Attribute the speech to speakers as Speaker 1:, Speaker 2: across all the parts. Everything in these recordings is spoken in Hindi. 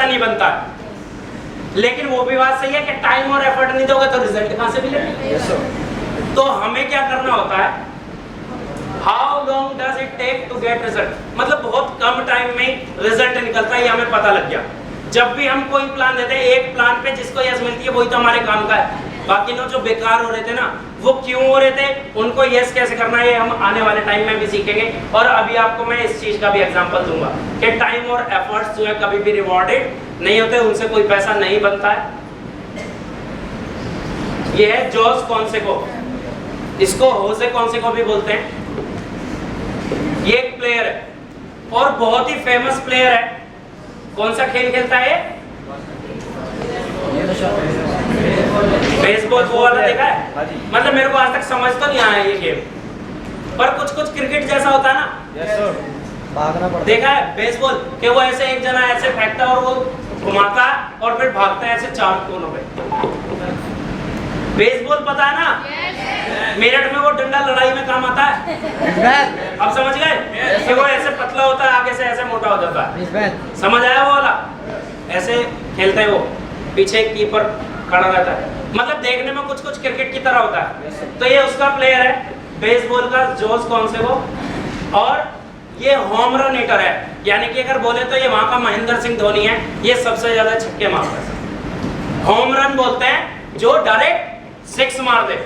Speaker 1: पैसा नहीं बनता है। लेकिन वो भी बात सही है कि टाइम और एफर्ट नहीं दोगे तो रिजल्ट कहां से मिलेगा? तो हमें क्या करना होता है, how long does it take to get result, मतलब बहुत कम टाइम में रिजल्ट निकलता है, ये हमें पता लग गया। जब भी हम कोई प्लान देते हैं, एक प्लान पे जिसको यस मिलती है वही तो हमारे काम का है। बाकी लोग जो बेकार हो रहे थे ना, वो क्यों हो रहे थे, उनको यस कैसे करना है, ये हम आने वाले टाइम में भी सीखेंगे। और अभी आपको मैं इस चीज का भी एग्जांपल दूंगा कि टाइम और एफर्ट्स जो है कभी भी रिवॉर्डेड नहीं होते, उनसे कोई पैसा नहीं बनता है। ये है जोस कॉन्सेको, इसको होसे कॉन्सेको भी बोलते हैं। ये एक प्लेयर है और बहुत ही फेमस प्लेयर है। कौन सा खेल खेलता है? बेसबॉल, वो वाला देखा है? मतलब मेरे को आज तक समझ तो नहीं आया ये गेम, पर कुछ कुछ क्रिकेट जैसा होता है ना,
Speaker 2: भागना पड़ता।
Speaker 1: देखा है बेसबॉल कि वो ऐसे एक जना ऐसे फेंकता है और वो घुमाता है और फिर भागता है ऐसे चार कोनों पे। बेसबॉल पता है ना? मेरठ में वो डंडा लड़ाई में काम आता है। अब समझ गए कि वो ऐसे पतला होता है, आगे से ऐसे मोटा हो जाता है। समझ आया वो वाला? ऐसे खेलते हैं वो, पीछे एक कीपर खड़ा रहता है, मतलब देखने में कुछ कुछ क्रिकेट की तरह होता है। तो ये उसका प्लेयर है बेसबॉल का, जोस कॉन्सेको, और ये होम रन हिटर है, यानी कि अगर बोले तो ये वहां का महेंद्र सिंह धोनी है। ये सबसे ज्यादा छक्के मारता है। होम रन बोलते हैं जो डायरेक्ट 6 मार दे।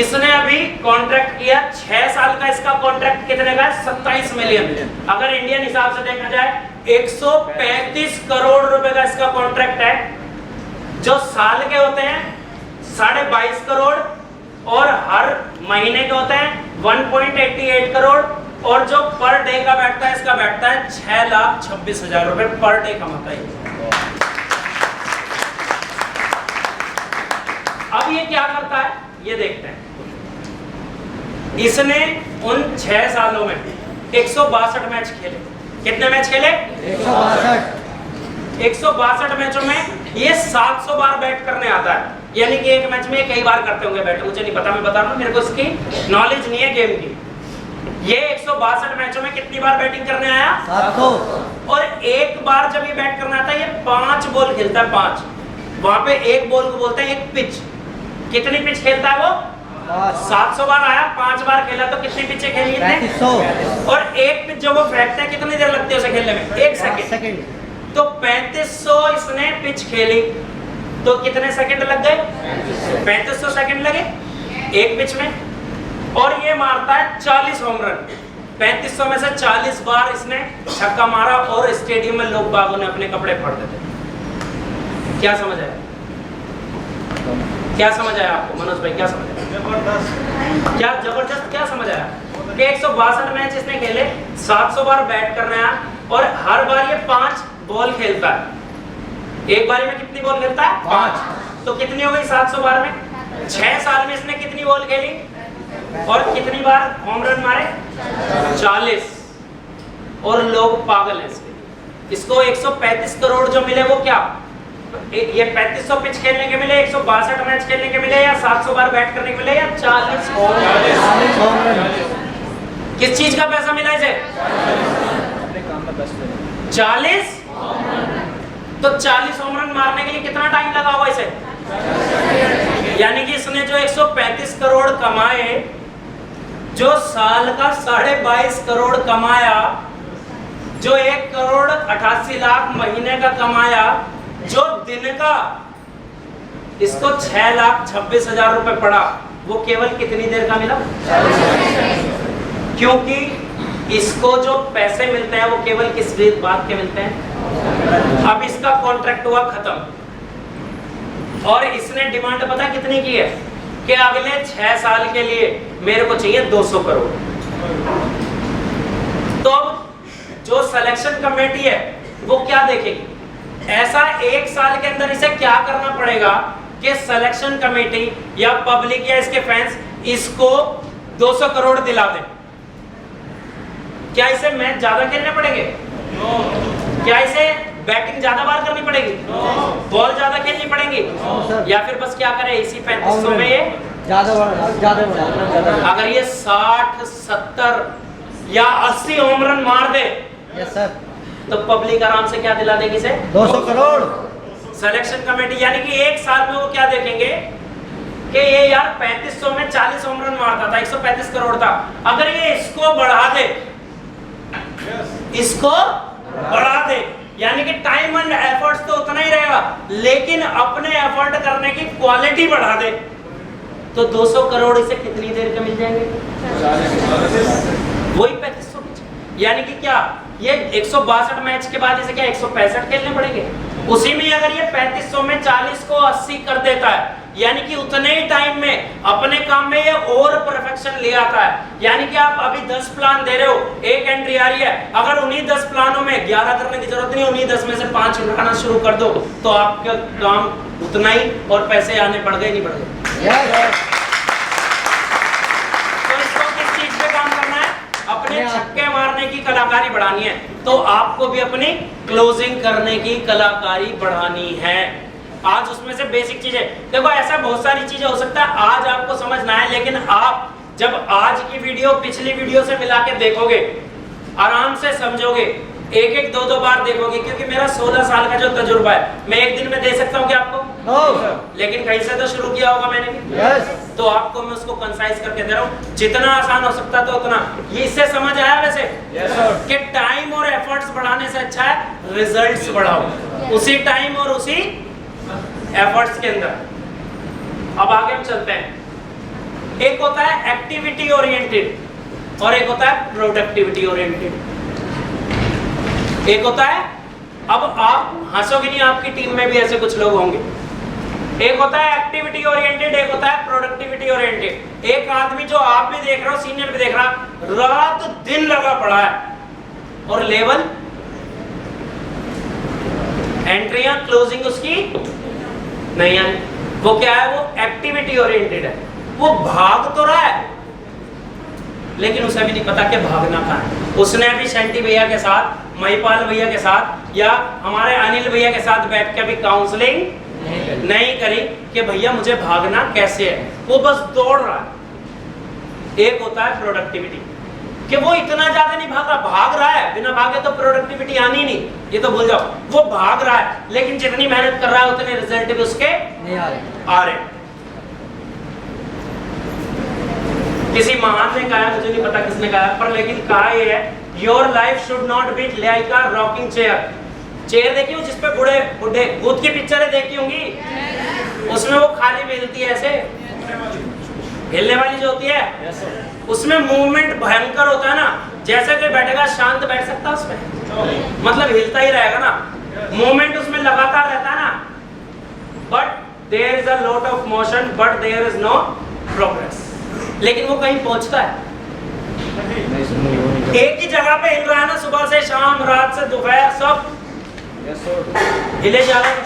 Speaker 1: इसने अभी कॉन्ट्रैक्ट किया 6 साल का, इसका कॉन्ट्रैक्ट कितने का है? 27 मिलियन। अगर इंडियन हिसाब से देखा जाए 135 करोड़ रुपए का इसका कॉन्ट्रैक्ट है। जो साल के होते हैं 22.5 करोड़ और हर महीने के होते हैं 1.88 करोड़, और जो पर डे का बैठता है इसका बैठता है 6,26,000 रुपए पर डे कमाता है। अब ये क्या करता है ये देखते हैं। इसने उन 6 सालों में 162 मैच खेले। कितने मैच खेले? 162 मैचों में ये 700 बार बैट करने आता है, यानी कि एक मैच में कई बार करते होंगे बैट, मुझे नहीं पता, मैं बता रहा हूं, मेरे को इसकी नॉलेज नहीं है गेम की। ये 162 मैचों में कितनी बार बैटिंग करने आया? 700। और एक बार जब ये बैट करना आता है ये 5 बॉल खेलता है, 5। वहां पे एक बॉल को बोलते हैं एक पिच। कितनी पिच खेलता है वो? 700 बार आया, 5 बार खेला तो कितनी पिचें खेली? 3500। और एक पिच जो वो फेंकता है कितनी देर लगती है उसे खेलने में? 1 सेकंड। तो 3500 इसने पिच खेली तो कितने सेकंड लग गए? 3500 सेकंड लगे एक पिच में। और ये मारता है 40 होम रन। 3500 में से 40 बार इसने छक्का मारा और स्टेडियम में लोग बागों ने अपने कपड़े फाड़ देते। क्या समझ आया? क्या समझ आया आपको मनोज भाई? क्या समझ आया? जबरदस्त। क्या जबरदस्त? क्या समझ आया कि 162 मैच इसने खेले, 700 बार बैट करना है और हर बार ये 5 बॉल खेलता है। एक बारी में कितनी बॉल खेलता है? 5। तो कितनी हो गई 700 बार में? 6 साल में इसने कितनी बॉल खेली और कितनी बार होम रन मारे? 40। और लोग पागल हैं इसको 135 करोड़ जो मिले वो क्या? ये 3500 पिच खेलने के मिले, 162 मैच खेलने के मिले, या 700 बार बैट करने के मिले, या 40 होम रन? किस चीज का पैसा मिला इसे? 40। तो 40 होम रन मारने के लिए कितना टाइम लगा होगा इसे? यानी कि इसने जो 135 करोड़ कमाए, जो साल का 22.5 करोड़ कमाया, जो 1 करोड़ 88 लाख महीने का कमाया, जो दिन का इसको 6,26,000 रुपए पड़ा, वो केवल कितनी देर का मिला? क्योंकि इसको जो पैसे मिलते हैं वो केवल किस बात के मिलते हैं? अब इसका कॉन्ट्रैक्ट हुआ खत्म और इसने डिमांड पता कितनी की है कि अगले 6 साल के लिए मेरे को चाहिए 200 करोड़। तो अब जो सिलेक्शन कमेटी है वो क्या देखेगी? ऐसा 1 साल के अंदर इसे क्या करना पड़ेगा कि सिलेक्शन कमेटी या पब्लिक या इसके फैंस इसको 200 करोड़ दिला दें। क्या इसे मैच ज्यादा खेलने पड़ेंगे? क्या इसे बैटिंग ज्यादा बार करनी पड़ेगी? बॉल ज्यादा खेलनी पड़ेगी? या फिर बस क्या करे इसी 3500 में ये ज्यादा अगर ये 60, 70 या 80 होम रन मार दे, तो पब्लिक आराम से क्या दिला देगी इसे?
Speaker 2: 200 करोड़।
Speaker 1: सिलेक्शन कमेटी यानी कि एक साल में वो क्या देखेंगे कि ये यार 3500 में 40 होम रन मारता था, 135 करोड़ था, अगर ये इसको बढ़ा दे, इसको बढ़ा दे, यानी कि टाइम एंड एफर्ट्स तो उतना ही रहेगा, लेकिन अपने एफर्ट करने की क्वालिटी बढ़ा दे, तो 200 करोड़ इसे कितनी देर के मिल जाएंगे? वही 3500। यानी कि क्या ये 162 मैच के बाद इसे क्या 165 खेलने पड़ेंगे? उसी में अगर ये 3500 में 40 को 80 कर देता है, यानी कि उतने ही टाइम में अपने काम में ये और परफेक्शन ले आता है। यानी कि आप अभी 10 प्लान दे रहे हो, एक एंट्री आ रही है, अगर उन्हीं 10 प्लानों में 11 करने की जरूरत नहीं, उन्हीं 10 में से 5 उठाना शुरू कर दो, तो आपका काम उतना ही और पैसे आने पड़ गए, नहीं पड़ गए? तो इसको किस चीज पे काम करना है? अपने छक्के मारने की कलाकारी बढ़ानी है, तो आपको भी अपनी क्लोजिंग करने की कलाकारी बढ़ानी है। आज उसमें से बेसिक चीजें देखो, ऐसा बहुत सारी चीजें हो सकता है आज आपको समझ ना आए, लेकिन आप जब आज की वीडियो पिछली वीडियो से मिला के देखोगे, आराम से समझोगे, एक एक दो बार देखोगे, क्योंकि मेरा 16 साल का जो तजुर्बा है, मैं एक दिन में दे सकता हूँ क्या आपको? लेकिन कहीं से तो शुरू किया होगा मैंने भी। तो आपको मैं उसको कंसाइज करके दे रहा हूँ, जितना आसान हो सकता तो उतना। ये इससे समझ आया वैसे कि टाइम और एफर्ट्स बढ़ाने से अच्छा है रिजल्ट्स बढ़ाओ, उसी टाइम और उसी एफर्ट्स के अंदर। अब आगे हम चलते हैं। एक होता है एक्टिविटी ओरिएंटेड और एक होता है प्रोडक्टिविटी ओरिएंटेड। एक होता है, अब आप हंसोगे नहीं, आपकी टीम में भी ऐसे कुछ लोग होंगे। एक होता है एक्टिविटी ओरिएंटेड, एक होता है प्रोडक्टिविटी ओरिएंटेड। एक आदमी जो आप भी देख रहे हो, सीनियर भी देख रहा, रात दिन लगा पड़ा है और लेवल एंट्रियां क्लोजिंग उसकी नहीं है। वो क्या है? वो एक्टिविटी ओरिएंटेड है, वो भाग तो रहा है लेकिन उसे भी नहीं पता कि भागना कहाँ है। उसने अभी शंटी भैया के साथ, महिपाल भैया के साथ या हमारे अनिल भैया के साथ बैठ के अभी काउंसलिंग नहीं करी कि भैया मुझे भागना कैसे है, वो बस दौड़ रहा है। एक होता है प्रोडक्टिविटी कि वो इतना ज्यादा नहीं भाग रहा, भाग रहा है, बिना भागे तो प्रोडक्टिविटी आनी नहीं, ये तो भूल जाओ। वो भाग रहा है लेकिन जितनी मेहनत कर रहा है उतने रिजल्ट भी उसके नहीं आ रहे। किसी महान ने कहा, मुझे नहीं पता किसने कहा, पर लेकिन कहा ये है, your life should not be like a rocking chair. Chair देखी हो जिसपे बूढ़े बूढ़े भूत की पिक्चरें देखी होंगी, उसमें वो खाली मिलती है ऐसे हिलने वाली जो होती है, उसमें मूवमेंट भयंकर होता है ना, जैसे कोई बैठेगा शांत बैठ सकता है उसमें, मतलब हिलता ही रहेगा ना, मूवमेंट उसमें लगातार रहता है ना, but there is a lot of motion but there is no progress. लेकिन वो कहीं पहुंचता है, एक ही जगह पे हिल रहा है ना, सुबह से शाम, रात से दोपहर, सब हिले जा रहे हैं।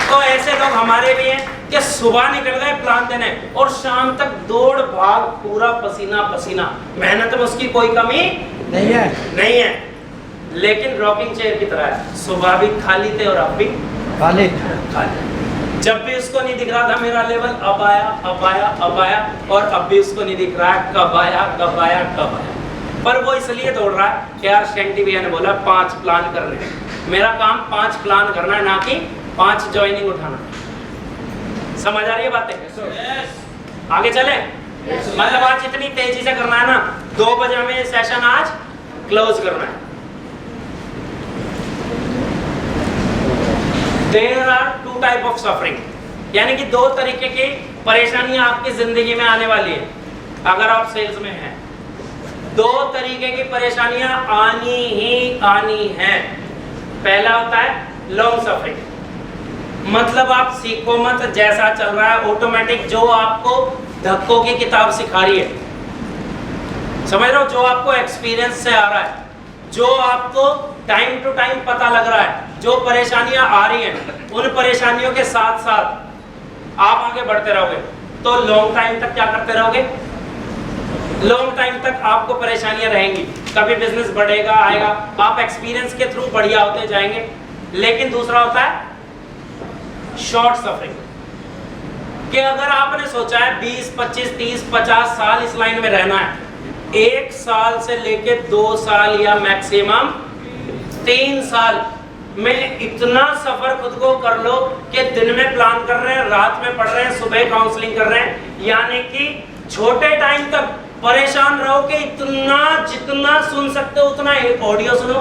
Speaker 1: तो ऐसे लोग हमारे भी हैं कि सुबह निकल गए प्लान देने और शाम तक दौड़ भाग, पूरा पसीना पसीना, मेहनत में उसकी कोई कमी नहीं है। लेकिन रॉकिंग चेयर की तरह है, सुबह भी खाली थे और अब भी खाली। जब भी उसको नहीं दिख रहा था मेरा लेवल, अब आया अब आया अब आया, और अब भी उसको नहीं दिख रहा है कब आया कब आया कब आया। पर वो इसलिए दौड़ रहा है कि यार शेंटी भैया ने बोला 5 प्लान करने, मेरा काम 5 प्लान करना है, ना कि 5 ज्वाइनिंग उठाना। समझ आ रही है बातें? आगे चले? मतलब आज इतनी तेजी से करना है ना, 2 बजे हमें सेशन आज क्लोज करना है। There are 2 type of suffering, यानी कि 2 तरीके की परेशानियां आपकी जिंदगी में आने वाली है अगर आप सेल्स में हैं। 2 तरीके की परेशानियां आनी ही आनी हैं। पहला होता है लॉन्ग सफरिंग, मतलब आप सीखो मत, जैसा चल रहा है ऑटोमेटिक, जो आपको धक्कों की किताब सिखा रही है, समझ रहे हो, जो आपको एक्सपीरियंस से आ रहा है, जो आपको टाइम टू टाइम पता लग रहा है, जो परेशानियां आ रही हैं, उन परेशानियों के साथ साथ आप आगे बढ़ते रहोगे तो लॉन्ग टाइम तक क्या करते रहोगे? लॉन्ग टाइम तक आपको परेशानियां रहेंगी, कभी बिजनेस बढ़ेगा आएगा, आप एक्सपीरियंस के थ्रू बढ़िया होते जाएंगे। लेकिन दूसरा होता है शॉर्ट सफरिंग, कि अगर आपने सोचा है 20, 25, 30, 50 साल इस लाइन में रहना है, 1 साल से लेके 2 साल या मैक्सिमम 3 साल में इतना सफर खुद को कर लो कि दिन में प्लान कर रहे हैं, रात में पढ़ रहे हैं, सुबह काउंसलिंग कर रहे हैं, यानी कि छोटे टाइम तक परेशान रहो कि इतना जितना सुन सकते हो उतना ऑडियो सुनो,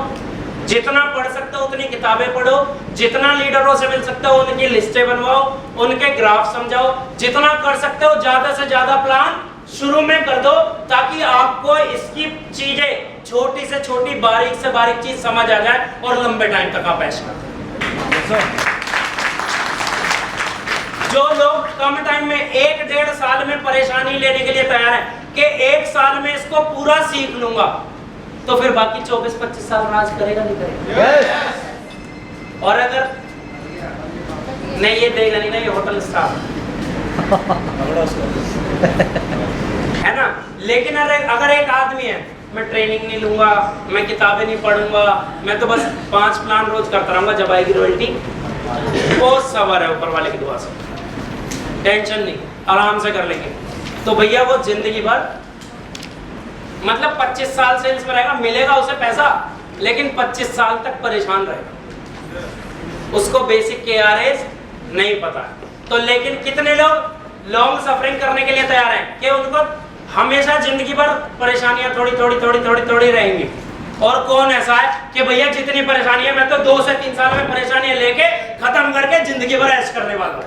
Speaker 1: जितना पढ़ सकते हो उतनी किताबें पढ़ो, जितना लीडरों से मिल सकते हो उनकी लिस्टें बनवाओ, उनके ग्राफ समझाओ, जितना कर सकते हो ज्यादा से ज्यादा प्लान शुरू में कर दो, ताकि आपको इसकी चीजें छोटी से छोटी बारीक से बारीक चीज समझ आ जाए और लंबे टाइम तक आप ऐश करते। जो लोग कम टाइम में 1-1.5 साल में परेशानी लेने के लिए तैयार हैं कि 1 साल में इसको पूरा सीख लूंगा, तो फिर बाकी 24-25 साल राज करेगा नहीं करेगा? और अगर नहीं ये देगा नहीं ना, ये होटल स्टाफ है ना। लेकिन अगर एक आदमी है, मैं ट्रेनिंग नहीं लूंगा, मैं किताबें नहीं पढ़ूंगा, मैं तो बस 5 प्लान रोज करता रहूंगा, जब आएगी रॉयल्टी बहुत सवार है ऊपर वाले की दुआ से, टेंशन नहीं, आराम से कर लेंगे, तो भैया वो जिंदगी भर मतलब 25 साल सेल्स में रहेगा, मिलेगा उसे पैसा, लेकिन 25 साल तक परेशान रहेगा, उसको बेसिक KRAs नहीं पता है। तो लेकिन कितने लोग लॉन्ग सफरिंग करने के लिए तैयार हैं कि उनको हमेशा जिंदगी भर परेशानियां थोड़ी रहेंगी, और कौन ऐसा है कि भैया जितनी परेशानी है मैं तो 2 से 3 साल में परेशानियां लेके खत्म करके जिंदगी भर ऐश करने वाला हूं।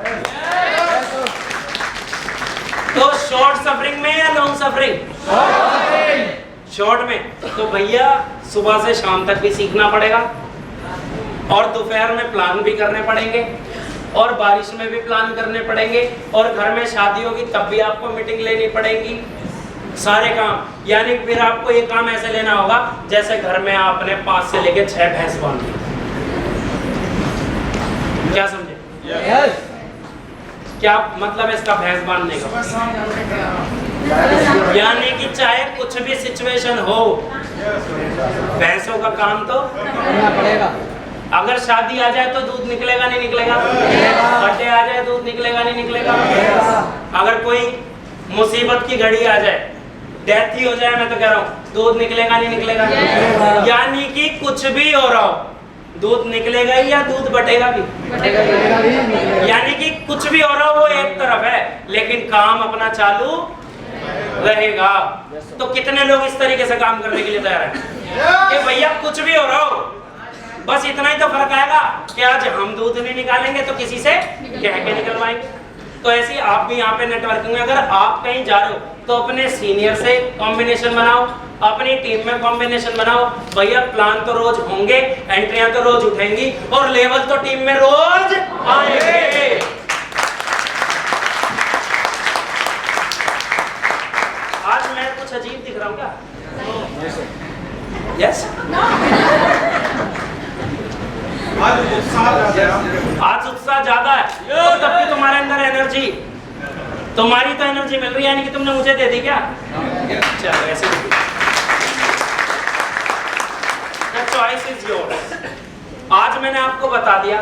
Speaker 1: तो शॉर्ट सफरिंग में या लॉन्ग सफरिंग? शॉर्ट में। तो भैया सुबह से शाम तक भी सीखना पड़ेगा, और दोपहर में प्लान भी करने पड़ेंगे, और बारिश में भी प्लान करने पड़ेंगे, और घर में शादी होगी तब भी आपको मीटिंग लेनी पड़ेगी, सारे काम। यानी फिर आपको ये काम ऐसे लेना होगा जैसे घर में आपने 5 से लेके 6 भैंस बांधी। क्या समझे? yes. क्या मतलब इसका भैंस बांधने का? यानी कि चाहे कुछ भी सिचुएशन हो, भैंसों का काम तो करना पड़ेगा। अगर शादी आ जाए तो दूध निकलेगा नहीं निकलेगा? बर्थडे आ जाए दूध निकलेगा नहीं निकलेगा? अगर कोई मुसीबत की घड़ी आ जाए, डेथ ही हो जाए, मैं तो कह रहा हूँ दूध निकलेगा नहीं निकलेगा? यानी कि कुछ भी हो रहा हो दूध निकलेगा ही, या दूध बटेगा भी? यानी कि कुछ भी हो रहा हो वो एक तरफ है, लेकिन काम अपना चालू रहेगा। तो कितने लोग इस तरीके से काम करने के लिए तैयार हैं कि भैया कुछ भी हो रहा हो, बस इतना ही तो फर्क आएगा कि आज हम दूध नहीं निकालेंगे तो किसी से कह के निकलवाएंगे। तो ऐसे ही आप भी यहाँ पे नेटवर्किंग में अगर आप कहीं जा रहे हो तो अपने सीनियर से कॉम्बिनेशन बनाओ, अपनी टीम में कॉम्बिनेशन बनाओ। भैया प्लान तो रोज होंगे, एंट्रियां तो रोज उठेंगी, और लेवल तो टीम में रोज आएंगे। आज मैं कुछ अजीब दिख रहा हूँ क्या? यस आज उत्साह ज्यादा है, तो तब भी तुम्हारे अंदर एनर्जी, तुम्हारी तो एनर्जी मिल रही है, यानी कि तुमने मुझे दे दी क्या? चलो ऐसे चॉइस इज योर्स। आज मैंने आपको बता दिया,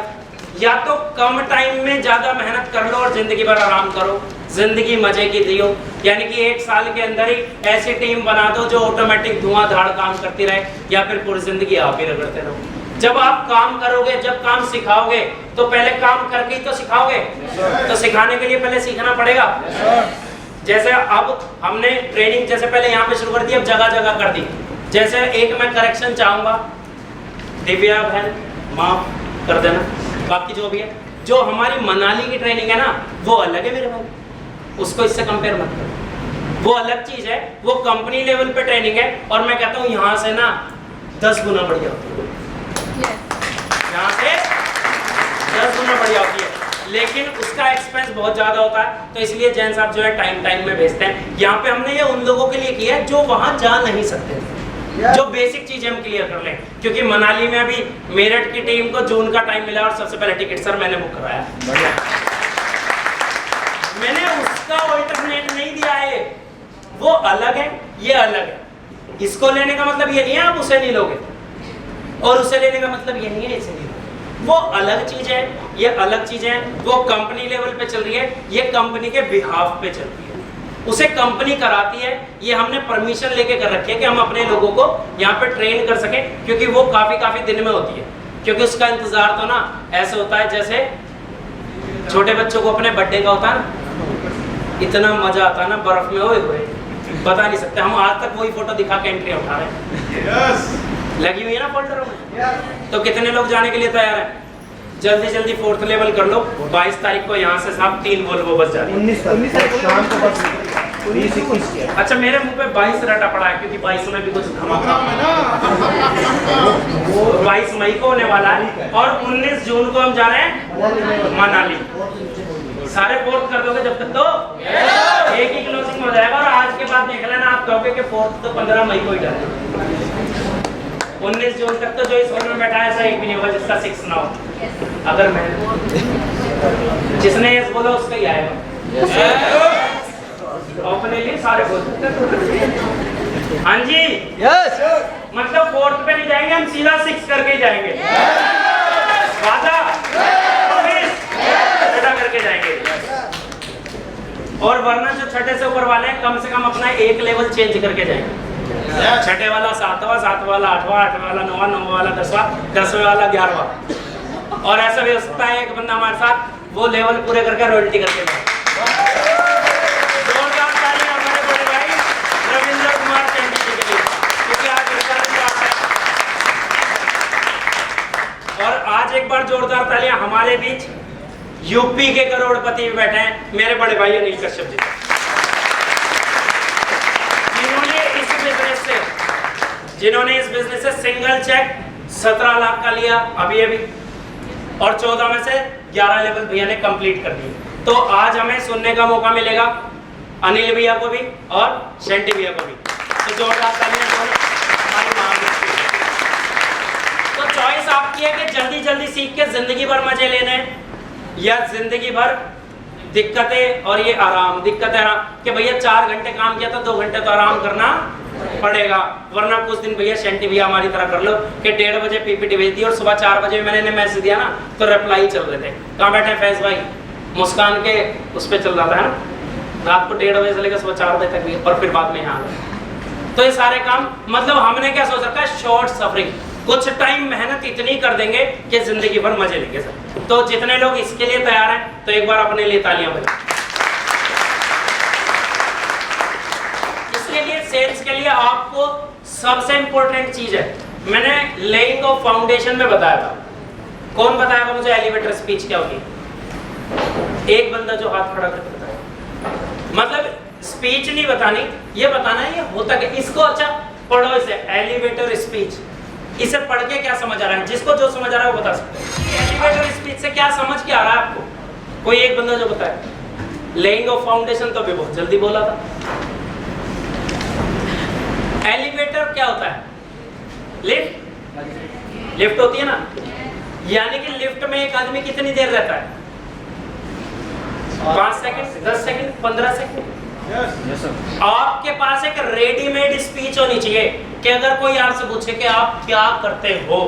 Speaker 1: या तो कम टाइम में ज्यादा मेहनत कर लो और जिंदगी भर आराम करो, जिंदगी मजे की जियो, यानी कि 1 साल के अंदर ही ऐसी टीम बना दो जो ऑटोमेटिक धुआंधार काम करती रहे, या फिर पूरी जिंदगी आप ही रगड़ते रहो। जब आप काम करोगे, जब काम सिखाओगे, तो पहले काम करके ही तो सिखाओगे, तो सिखाने के लिए पहले सीखना पड़ेगा। जैसे अब हमने ट्रेनिंग जैसे पहले यहाँ पे शुरू कर दी, अब जगह जगह कर दी। जैसे एक मैं करेक्शन चाहूंगा, दिव्या बहन माफ कर देना, बाकी जो भी है, जो हमारी मनाली की ट्रेनिंग है ना वो अलग है मेरे भाई, उसको इससे कंपेयर मत करो, वो अलग चीज है, वो कंपनी लेवल पे ट्रेनिंग है, और मैं कहता हूँ यहाँ से ना 10 गुना बढ़िया होती है, यहाँ से 10 गुना बढ़िया होती है, लेकिन उसका एक्सपेंस बहुत ज्यादा होता है। तो इसलिए जैन साहब जो है टाइम में भेजते हैं। यहाँ पे हमने ये उन लोगों के लिए किया है जो वहां जा नहीं सकते, जो बेसिक चीजें हम क्लियर कर लें, क्योंकि मनाली में अभी मेरठ की टीम को जून का टाइम मिला और सबसे पहले टिकट सर मैंने बुक कराया, मैंने उसका ऑल्टरनेट नहीं दिया है, वो अलग है ये अलग है। इसको लेने का मतलब ये नहीं है आप उसे नहीं लोगे, और उसे लेने का मतलब ये नहीं है इसे नहीं लोगे, वो अलग चीज है, ये अलग चीज है। वो कंपनी लेवल पे चल रही है, ये कंपनी के बिहाफ पे चल रही है। उसे कंपनी कराती है। ये हमने परमिशन लेके कर रखी है कि हम अपने लोगों को यहाँ पे ट्रेन कर सकें, क्योंकि वो काफी दिन में होती है। क्योंकि उसका इंतजार तो ना ऐसे होता है जैसे छोटे बच्चों को अपने बर्थडे का होता है ना, इतना मजा आता है ना बर्फ में, ओए होए बता नहीं सकते। हम आज तक वही फोटो दिखा के एंट्री उठा रहे हैं। लगी हुई है ना फोल्डरों में। तो कितने लोग जाने के लिए तैयार हैं? जल्दी 4th लेवल कर लो। 22 तारीख को यहाँ से साहब 3 वोल्वो बस जा रही है।
Speaker 2: 19 तारीख शाम को बस 20-21 की।
Speaker 1: अच्छा मेरे मुंह पे 22 रटा पड़ा है, क्योंकि 22 में भी कुछ धमाका 22 मई को होने वाला है, और 19 जून को हम जा रहे हैं मनाली। सारे 4th कर दोगे जब तक तो एक ही क्लोजिंग हो जाएगा। और आज के बाद देख लेना आप कहोगे कि 4th तो 15 मई को ही जाना। 19 जून तक तो जो इस हॉल में बैठा है ऐसा एक भी नहीं होगा जिसका 6 ना हो। अगर मैं जिसने यस बोला उसका ही आएगा। अपने लिए सारे बोलते हाँ जी
Speaker 2: यस,
Speaker 1: मतलब 4th पे नहीं जाएंगे हम, सीधा 6 करके ही जाएंगे। वादा करके जाएंगे। और वरना जो छठे से ऊपर वाले हैं कम से कम अपना एक लेवल चेंज करके जाएंगे। छठे वाला 7वां, 7वां वाला 8वां, 8वां वाला 9वां, 9वां वाला 10वां, 10वें वाला 11वां। और ऐसा भी हो सकता है एक बंदा हमारे साथ वो लेवल पूरे करके रॉयल्टी करके जाए। जोरदार तालियां हमारे बड़े भाई रविंद्र कुमार चंडी जी के लिए, क्योंकि आज उनका दिन है। और आज एक बार जोरदार तालियां हमारे बीच यूपी के करोड़पति भी बैठे हैं, मेरे बड़े भाई अनिल कश्यप जी। जिन्होंने इस बिजनेस से सिंगल चेक 17 लाख का लिया अभी, और 14 में से 11 लेवल भैया ने कंप्लीट कर दिए। तो आज हमें सुनने का मौका मिलेगा अनिल भैया को भी और शेंटी भैया को भी। तो जोरदार तालियां हमारी महाराज। तो चॉइस आपकी है कि जल्दी सीख के जिंदगी भर मजे लेने, या जिंदगी भर दिक्कतें और ये आराम, दिक्कतें आराम कि भैया 4 घंटे काम किया तो 2 घंटे तो आराम करना पड़ेगा। वरना कुछ दिन भैया शेंटी भैया हमारी तरह कर लो कि 1:30 बजे पीपीटी भेज दी और सुबह 4 बजे मैंने इन्हें मैसेज दिया ना तो रिप्लाई चल रहे थे। कहाँ बैठे हैं फैज भाई? मुस्कान के उस पर चल रहा था ना, रात को 1:30 बजे से लेकर सुबह 4 बजे तक भी, और फिर बाद में यहाँ तो ये सारे काम मतलब हमने क्या सोच रखा है, शॉर्ट सफरिंग, कुछ टाइम मेहनत इतनी कर देंगे कि जिंदगी भर मजे लेंगे सर। तो जितने लोग इसके लिए तैयार हैं तो एक बार अपने लिए तालियां बजाएं। इसके लिए सेल्स के लिए आपको सबसे इंपॉर्टेंट चीज है, मैंने लेइंग ऑफ फाउंडेशन में बताया था। कौन बताएगा मुझे एलिवेटर स्पीच क्या होगी? एक बंदा जो हाथ खड़ा करके बताएगा। मतलब स्पीच नहीं बतानी, ये बताना है ये होता क्या। इसको अच्छा पढ़ो, इसे एलिवेटर स्पीच, इसे पढ़ के क्या समझ आ रहा है? जिसको जो समझ आ रहा है वो बता सकते हैं। एलिवेटर स्पीच से क्या समझ के आ रहा है आपको? कोई एक बंदा जो बताए। लेइंग ऑफ फाउंडेशन तो भी बहुत जल्दी बोला था। एलिवेटर क्या होता है? लिफ्ट होती है ना, यानी कि लिफ्ट में एक आदमी कितनी देर रहता है? 5 सेकंड, 10 सेकंड, 15 सेकंड। आपके पास एक रेडीमेड स्पीच होनी चाहिए कि अगर कोई आपसे पूछे कि आप क्या करते हो,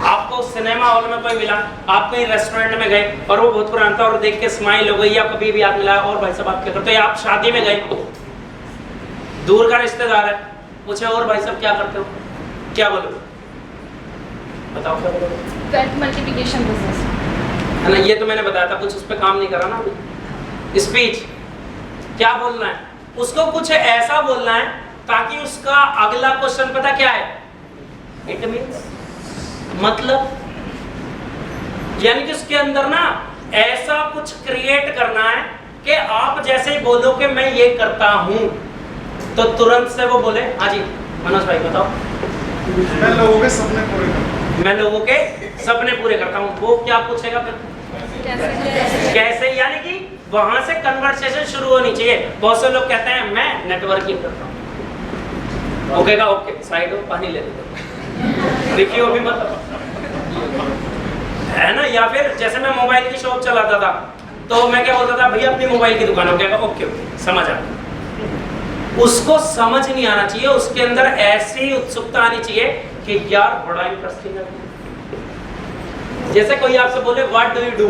Speaker 1: आपको सिनेमा हॉल में कोई मिला, आप कहीं रेस्टोरेंट में गए और वो बहुत पुराना था और देख के स्माइल हो गई, या कभी भी आप मिला और भाई साहब आप क्या करते हो, आप शादी में गए, दूर का रिश्तेदार है, पूछे और भाई साहब क्या करते हो, क्या बोलोगे? बताओ क्या बोलोगे?
Speaker 3: वेल्थ मल्टीप्लिकेशन बिजनेस
Speaker 1: है ना, ये तो मैंने बताया था, कुछ उस पर काम नहीं करा ना अभी। स्पीच क्या बोलना है? उसको कुछ ऐसा बोलना है ताकि उसका अगला क्वेश्चन पता क्या है? इट मींस, मतलब, यानी कि उसके अंदर ना ऐसा कुछ क्रिएट करना है कि आप जैसे ही बोलो कि मैं ये करता हूं तो तुरंत से वो बोले हाँ जी मनोज भाई बताओ।
Speaker 4: मैं लोगों के सपने पूरे करता हूं।
Speaker 1: मैं लोगों के सपने पूरे करता हूं। वो क्या पूछेगा फिर? कैसे, यानी कि वहां से कन्वर्सेशन शुरू होनी चाहिए। बहुत से लोग कहते हैं मैं नेटवर्किंग करता हूं, ओके का ओके, साइड हो, पानी ले लो, देखियो अभी मत, है ना। या फिर जैसे मैं मोबाइल की शॉप चलाता था तो मैं क्या बोलता था, भैया अपनी मोबाइल की दुकान हो गया, ओके ओके समझ आ। उसको समझ नहीं आना चाहिए, उसके अंदर ऐसी उत्सुकता आनी चाहिए कि यार बड़ा इंटरेस्टिंग है। जैसे कोई आपसे बोले व्हाट डू यू डू,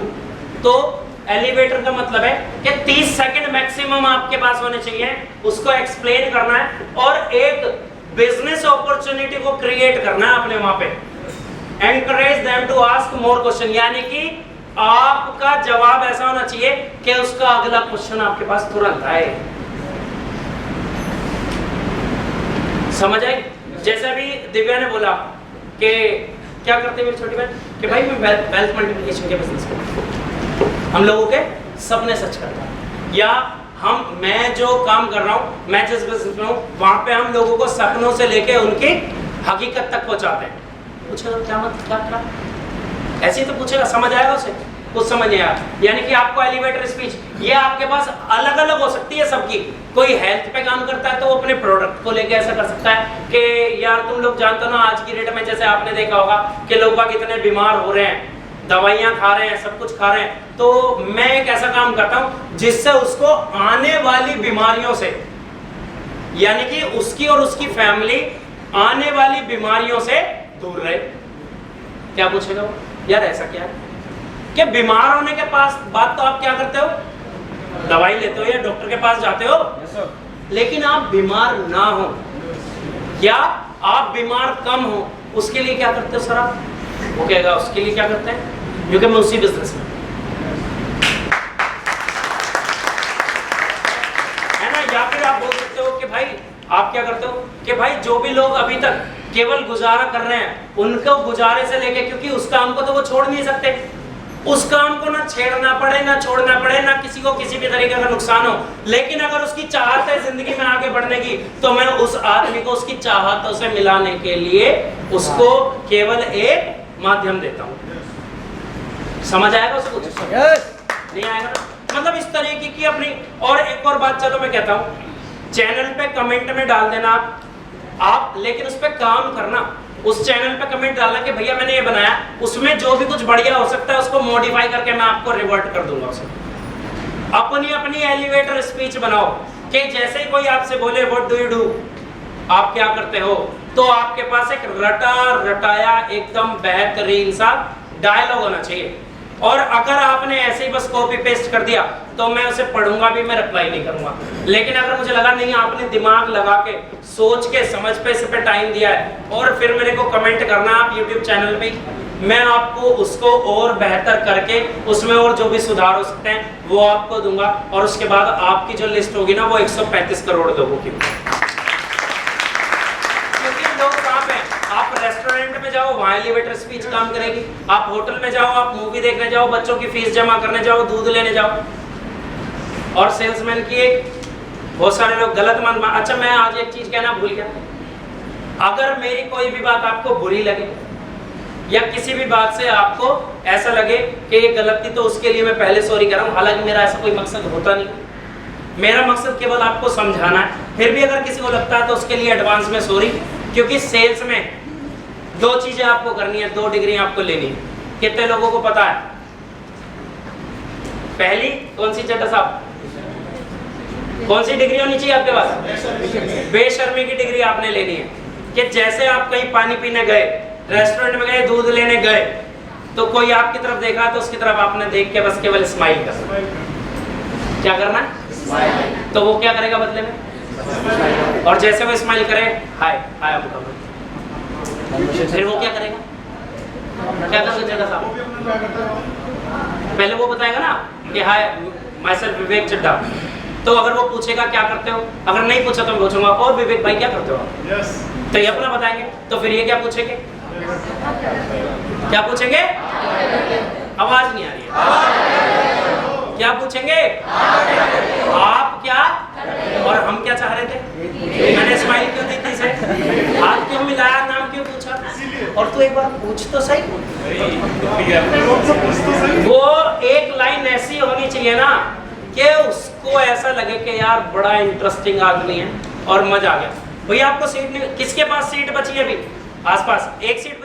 Speaker 1: तो एलिवेटर का मतलब है कि 30 सेकंड मैक्सिमम आपके पास होने चाहिए, उसको एक्सप्लेन करना है और एक बिजनेस अपॉर्चुनिटी को क्रिएट करना है अपने वहां पे। Encourage them to ask more question, यानी कि आपका जवाब ऐसा होना चाहिए कि उसका अगला क्वेश्चन आपके पास तुरंत आए। समझ आई? जैसे अभी दिव्या ने बोला कि क्या करते हैं मेरी छोटी बहन कि भाई मैं वेल्थ मल्टीप्लिकेशन के बिजनेस में हम लोगों के सपने सच करता हूं, या मैं जो काम कर रहा हूं, मैं जिस बिजनेस में हूं वहां पे हम लोगों को सपनों से लेके उनकी हकीकत तक पहुंचाते हैं। पूछेगा क्या मतलब क्या ऐसे ही तो पूछेगा, समझ आएगा उसे? कुछ समझ नहीं आया। यानी कि आपको एलिवेटर स्पीच ये आपके पास अलग अलग हो सकती है सबकी। कोई हेल्थ पे काम करता है तो वो अपने प्रोडक्ट को लेके ऐसा कर सकता है कि यार तुम लोग जानते हो ना आज की डेट में, जैसे आपने देखा होगा कि लोग बाग इतने बीमार हो रहे हैं, दवाइयां खा रहे हैं, सब कुछ खा रहे हैं, तो मैं एक ऐसा काम करता हूं जिससे उसको आने वाली बीमारियों से, यानी कि उसकी और उसकी फैमिली आने वाली बीमारियों से दूर रहे। क्या पूछेगा वो? यार ऐसा क्या है कि बीमार होने के पास बात तो आप क्या करते हो, दवाई लेते हो या डॉक्टर के पास जाते हो, लेकिन आप बीमार ना हो या आप बीमार कम हो उसके लिए क्या करते हो सर आप? वो कहेगा उसके लिए क्या करते हैं, क्योंकि मैं उसी बिजनेस में है ना। या फिर आप बोल सकते हो कि भाई आप क्या करते हो कि भाई जो भी लोग अभी तक केवल गुजारा कर रहे हैं उनको गुजारे से लेके, क्योंकि उस काम को तो वो छोड़ नहीं सकते, उस काम को ना छेड़ना पड़े ना छोड़ना पड़े ना किसी को किसी भी तरीके का नुकसान हो, लेकिन अगर उसकी चाहत है जिंदगी में आगे बढ़ने की तो मैं उस आदमी को उसकी चाहतों से मिलाने के लिए उसको केवल एक माध्यम देता हूं। समझ आएगा उसे? कुछ नहीं आएगा ना? मतलब इस तरीके की अपनी। और एक और बात चलो मैं कहता हूं, चैनल पे कमेंट में डाल देना आप, लेकिन उस पर काम करना। उस चैनल पे कमेंट डालना कि भैया मैंने ये बनाया, उसमें जो भी कुछ बढ़िया हो सकता है उसको मॉडिफाई करके मैं आपको रिवर्ट कर दूंगा उसे। अपनी अपनी एलिवेटर स्पीच बनाओ कि जैसे ही कोई आपसे बोले व्हाट डू यू डू, आप क्या करते हो, तो आपके पास एक रटा रटाया एकदम बेहतरीन सा डायलॉग होना चाहिए। और अगर आपने ऐसे ही बस कॉपी पेस्ट कर दिया तो मैं उसे पढ़ूंगा भी, मैं रिप्लाई नहीं करूंगा। लेकिन अगर मुझे लगा नहीं आपने दिमाग लगा के सोच के समझ पे इस पे टाइम दिया है और फिर मेरे को कमेंट करना आप YouTube चैनल पे, मैं आपको उसको और बेहतर करके उसमें और जो भी सुधार हो सकते हैं वो आपको दूंगा। और उसके बाद आपकी जो लिस्ट होगी ना वो 135 करोड़ लोगों की। लोग कहाँ पे? आप रेस्टोरेंट में जाओ वहाँ एलिवेटर स्पीच काम करेगी, आप होटल में जाओ, आप मूवी देखने जाओ, बच्चों की फीस जमा करने जाओ, दूध लेने जाओ। और सेल्समैन की एक बहुत सारे लोग गलत मान। अच्छा मैं आज एक चीज कहना भूल गया, अगर मेरी कोई भी बात आपको बुरी लगे या किसी भी बात से आपको ऐसा लगे कि ये गलत थी तो उसके लिए मैं पहले सॉरी कर रहा हूँ। हालांकि मेरा ऐसा कोई मकसद होता नहीं, मेरा मकसद केवल आपको समझाना है। फिर भी अगर किसी को लगता है तो उसके लिए एडवांस में सॉरी, क्योंकि सेल्स में दो चीजें आपको करनी है, 2 डिग्री आपको लेनी है। कितने लोगों को पता है? पहली कौन सी चड्डा साहब, कौन सी डिग्री होनी चाहिए आपके पास? बेशर्मी की डिग्री आपने लेनी है। कि जैसे आप कहीं पानी पीने गए, रेस्टोरेंट में गए, दूध लेने गए, तो कोई आपकी तरफ देखा तो उसकी तरफ आपने देख के बस केवल स्माइल करना। क्या करना है? तो वो क्या करेगा बदले में? और जैसे वो स्माइल करे हाय हाय आपका, फिर वो क्या करेगा? क्या कर सकता साहब? पहले वो बताएगा ना कि हाय माय सेल्फ विवेक चड्डा, तो अगर वो पूछेगा क्या करते हो, अगर नहीं पूछा तो मैं पूछूंगा और विवेक भाई क्या करते हो yes. तो ये अपना बताएंगे। तो फिर ये क्या पूछेंगे? क्या पूछेंगे? आवाज नहीं आ रही है। क्या पूछेंगे? आप क्या और हम क्या चाह रहे थे? मैंने स्माइल क्यों दी थी से, हाथ क्यों मिलाया, नाम क्यों पूछा? और तू एक बार पूछ तो सही। वो एक लाइन ऐसी होनी चाहिए ना कि उसको ऐसा लगे कि यार बड़ा इंटरेस्टिंग आदमी है और मजा आ गया। भैया आपको सीट नहीं, किसके पास सीट बची है अभी आसपास? एक सीट